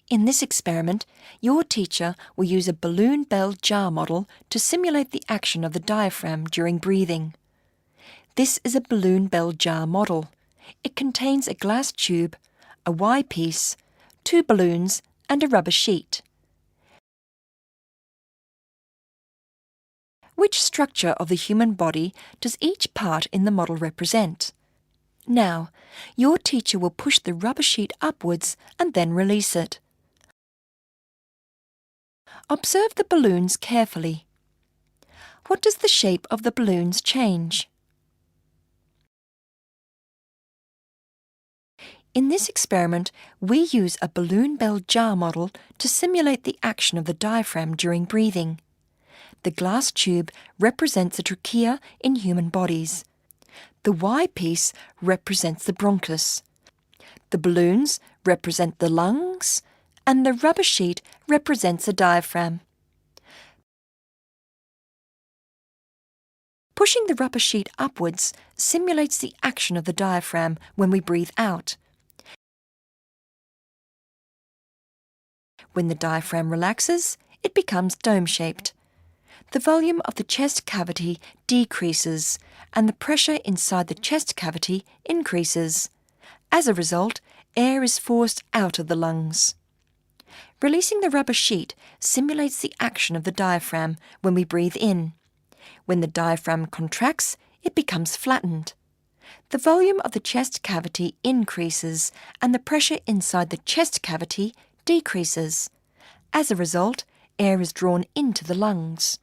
In this experiment, your teacher will use a balloon bell jar model to simulate the action of the diaphragm during breathing. This is a balloon bell jar model. It contains a glass tube, a Y-piece, 2 balloons, and a rubber sheet. Which structure of the human body does each part in the model represent? Now, your teacher will push the rubber sheet upwards and then release it. Observe the balloons carefully. What does the shape of the balloons change? In this experiment, we use a balloon bell jar model to simulate the action of the diaphragm during breathing. The glass tube represents the trachea in human bodies. The Y-piece represents the bronchus. The balloons represent the lungs, and the rubber sheet represents the diaphragm. Pushing the rubber sheet upwards simulates the action of the diaphragm when we breathe out. When the diaphragm relaxes, it becomes dome-shaped. The volume of the chest cavity decreases, and the pressure inside the chest cavity increases. As a result, air is forced out of the lungs. Releasing the rubber sheet simulates the action of the diaphragm when we breathe in. When the diaphragm contracts, it becomes flattened. The volume of the chest cavity increases, and the pressure inside the chest cavity decreases. As a result, air is drawn into the lungs.